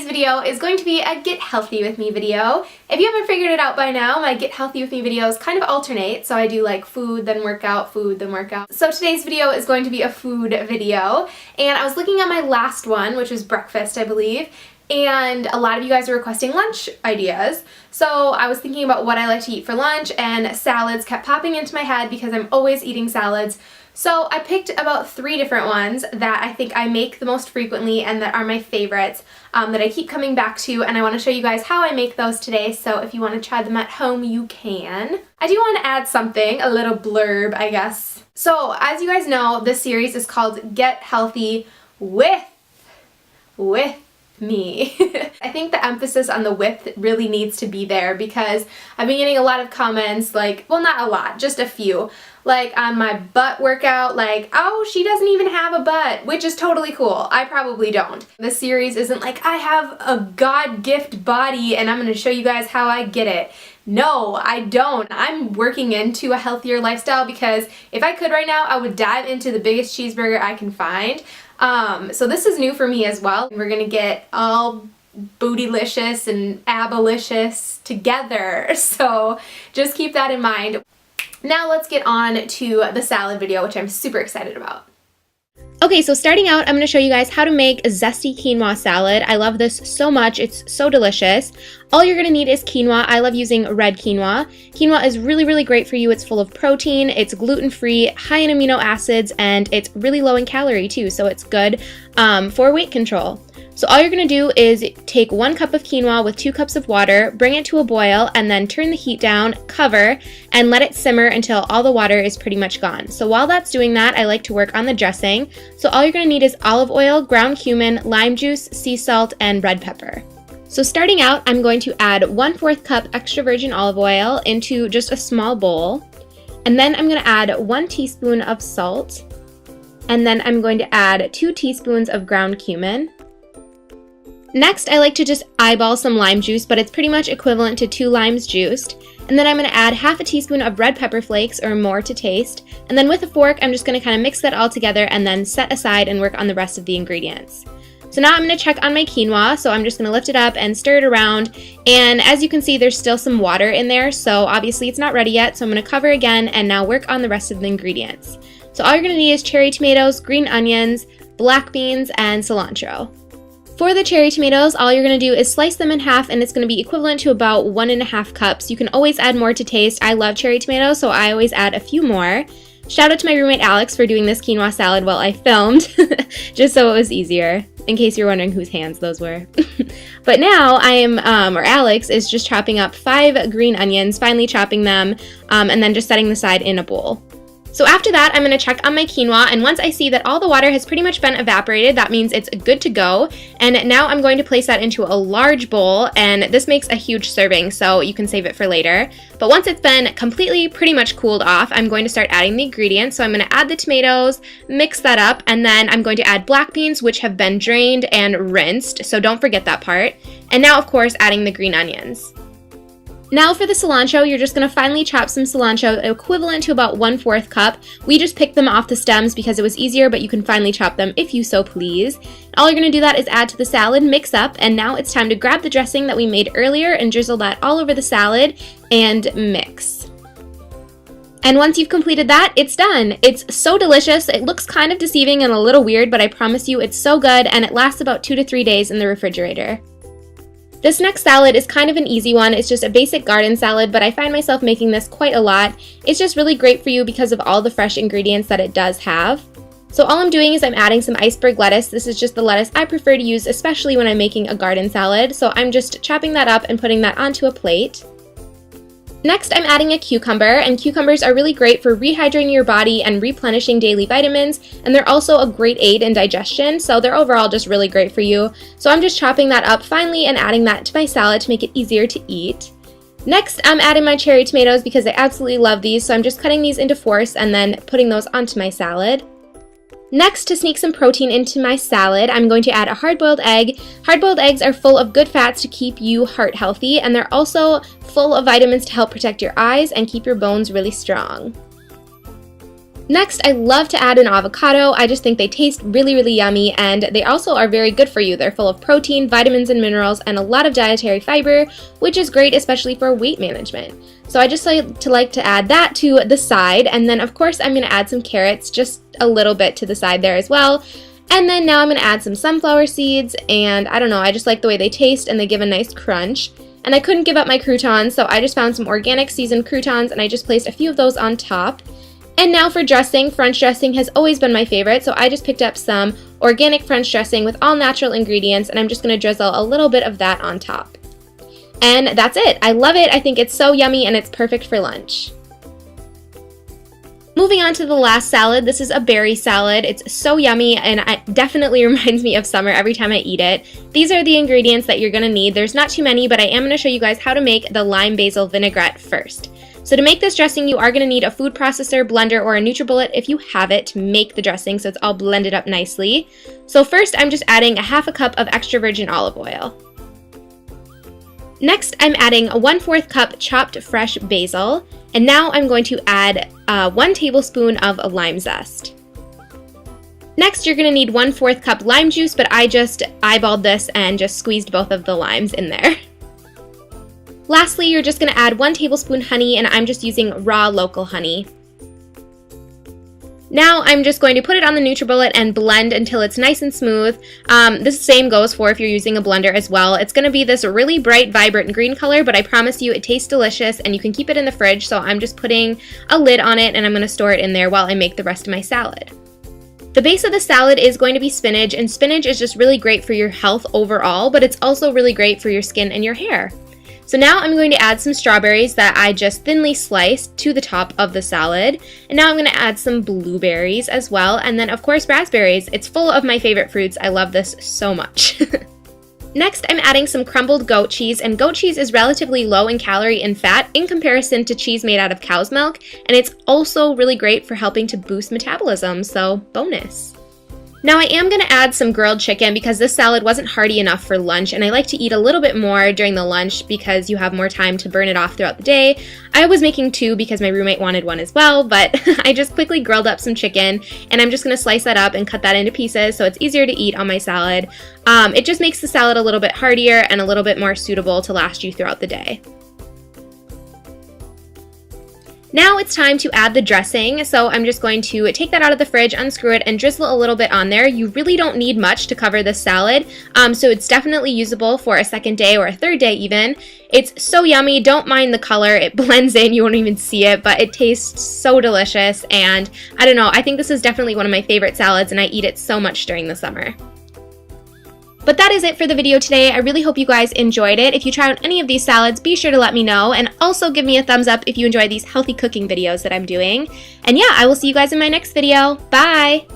today's video is going to be a Get Healthy With Me video. If you haven't figured it out by now, my Get Healthy With Me videos kind of alternate, so I do like food, then workout, food, then workout. So today's video is going to be a food video, and I was looking at my last one, which was breakfast, I believe, and a lot of you guys are requesting lunch ideas. So I was thinking about what I like to eat for lunch, and salads kept popping into my head because I'm always eating salads. So I picked about 3 different ones that I think I make the most frequently and that are my favorites that I keep coming back to, and I want to show you guys how I make those today, so if you want to try them at home, you can. I do want to add something, a little blurb, I guess. So as you guys know, this series is called Get Healthy With Me. I think the emphasis on the with really needs to be there because I've been getting a lot of comments, like, well, not a lot, just a few, like on my butt workout, like, oh, she doesn't even have a butt, which is totally cool. I probably don't. This series isn't like I have a God gift body and I'm going to show you guys how I get it. No, I don't. I'm working into a healthier lifestyle because if I could right now, I would dive into the biggest cheeseburger I can find. So this is new for me as well. We're gonna get all bootylicious and abalicious together, so just keep that in mind. Now let's get on to the salad video, which I'm super excited about. Okay, so starting out, I'm going to show you guys how to make a zesty quinoa salad. I love this so much. It's so delicious. All you're going to need is quinoa. I love using red quinoa. Quinoa is really, really great for you. It's full of protein, it's gluten-free, high in amino acids, and it's really low in calorie too, so it's good for weight control. So all you're going to do is take 1 cup of quinoa with 2 cups of water, bring it to a boil, and then turn the heat down, cover, and let it simmer until all the water is pretty much gone. So while that's doing that, I like to work on the dressing. So all you're going to need is olive oil, ground cumin, lime juice, sea salt, and red pepper. So starting out, I'm going to add 1/4 cup extra virgin olive oil into just a small bowl. And then I'm going to add 1 teaspoon of salt. And then I'm going to add 2 teaspoons of ground cumin. Next, I like to just eyeball some lime juice, but it's pretty much equivalent to 2 limes juiced. And then I'm going to add 1/2 teaspoon of red pepper flakes or more to taste. And then with a fork, I'm just going to kind of mix that all together and then set aside and work on the rest of the ingredients. So now I'm going to check on my quinoa, so I'm just going to lift it up and stir it around. And as you can see, there's still some water in there, so obviously it's not ready yet, so I'm going to cover again and now work on the rest of the ingredients. So all you're going to need is cherry tomatoes, green onions, black beans, and cilantro. For the cherry tomatoes, all you're going to do is slice them in half, and it's going to be equivalent to about 1.5 cups. You can always add more to taste. I love cherry tomatoes, so I always add a few more. Shout out to my roommate Alex for doing this quinoa salad while I filmed, just so it was easier, in case you're wondering whose hands those were. But now Alex is just chopping up 5 green onions, finely chopping them, and then just setting them aside in a bowl. So after that, I'm going to check on my quinoa, and once I see that all the water has pretty much been evaporated, that means it's good to go. And now I'm going to place that into a large bowl, and this makes a huge serving, so you can save it for later. But once it's been completely pretty much cooled off, I'm going to start adding the ingredients. So I'm going to add the tomatoes, mix that up, and then I'm going to add black beans, which have been drained and rinsed, so don't forget that part. And now, of course, adding the green onions. Now for the cilantro, you're just going to finely chop some cilantro, equivalent to about 1/4 cup. We just picked them off the stems because it was easier, but you can finely chop them if you so please. All you're going to do that is add to the salad, mix up, and now it's time to grab the dressing that we made earlier and drizzle that all over the salad and mix. And once you've completed that, it's done. It's so delicious. It looks kind of deceiving and a little weird, but I promise you it's so good, and it lasts about 2 to 3 days in the refrigerator. This next salad is kind of an easy one. It's just a basic garden salad, but I find myself making this quite a lot. It's just really great for you because of all the fresh ingredients that it does have. So all I'm doing is I'm adding some iceberg lettuce. This is just the lettuce I prefer to use, especially when I'm making a garden salad. So I'm just chopping that up and putting that onto a plate. Next, I'm adding a cucumber, and cucumbers are really great for rehydrating your body and replenishing daily vitamins, and they're also a great aid in digestion, so they're overall just really great for you. So I'm just chopping that up finely and adding that to my salad to make it easier to eat. Next, I'm adding my cherry tomatoes because I absolutely love these, so I'm just cutting these into fourths and then putting those onto my salad. Next, to sneak some protein into my salad, I'm going to add a hard-boiled egg. Hard-boiled eggs are full of good fats to keep you heart healthy, and they're also full of vitamins to help protect your eyes and keep your bones really strong. Next, I love to add an avocado. I just think they taste really, really yummy, and they also are very good for you. They're full of protein, vitamins, and minerals, and a lot of dietary fiber, which is great, especially for weight management. So I just like to add that to the side, and then of course I'm going to add some carrots, just a little bit to the side there as well. And then now I'm going to add some sunflower seeds, and I don't know, I just like the way they taste and they give a nice crunch. And I couldn't give up my croutons, so I just found some organic seasoned croutons and I just placed a few of those on top. And now for dressing, French dressing has always been my favorite, so I just picked up some organic French dressing with all natural ingredients, and I'm just going to drizzle a little bit of that on top. And that's it. I love it. I think it's so yummy and it's perfect for lunch. Moving on to the last salad, this is a berry salad. It's so yummy and it definitely reminds me of summer every time I eat it. These are the ingredients that you're going to need. There's not too many, but I am going to show you guys how to make the lime basil vinaigrette first. So to make this dressing, you are going to need a food processor, blender, or a NutriBullet if you have it to make the dressing so it's all blended up nicely. So first, I'm just adding a half a cup of extra virgin olive oil. Next, I'm adding a 1/4 cup chopped fresh basil, and now I'm going to add 1 tablespoon of lime zest. Next, you're going to need 1/4 cup lime juice, but I just eyeballed this and just squeezed both of the limes in there. Lastly, you're just going to add 1 tablespoon honey, and I'm just using raw local honey. Now I'm just going to put it on the NutriBullet and blend until it's nice and smooth. This same goes for if you're using a blender as well. It's going to be this really bright, vibrant green color, but I promise you it tastes delicious and you can keep it in the fridge, so I'm just putting a lid on it and I'm going to store it in there while I make the rest of my salad. The base of the salad is going to be spinach, and spinach is just really great for your health overall, but it's also really great for your skin and your hair. So now I'm going to add some strawberries that I just thinly sliced to the top of the salad. And now I'm going to add some blueberries as well. And then of course raspberries. It's full of my favorite fruits. I love this so much. Next, I'm adding some crumbled goat cheese, and goat cheese is relatively low in calorie and fat in comparison to cheese made out of cow's milk. And it's also really great for helping to boost metabolism, so bonus. Now I am going to add some grilled chicken because this salad wasn't hearty enough for lunch, and I like to eat a little bit more during the lunch because you have more time to burn it off throughout the day. I was making 2 because my roommate wanted 1 as well, but I just quickly grilled up some chicken, and I'm just going to slice that up and cut that into pieces so it's easier to eat on my salad. It just makes the salad a little bit heartier and a little bit more suitable to last you throughout the day. Now it's time to add the dressing, so I'm just going to take that out of the fridge, unscrew it, and drizzle a little bit on there. You really don't need much to cover this salad, so it's definitely usable for a second day or a third day even. It's so yummy. Don't mind the color. It blends in. You won't even see it, but it tastes so delicious, and I don't know. I think this is definitely one of my favorite salads, and I eat it so much during the summer. But that is it for the video today. I really hope you guys enjoyed it. If you try out any of these salads, be sure to let me know, and also give me a thumbs up if you enjoy these healthy cooking videos that I'm doing. And yeah, I will see you guys in my next video. Bye!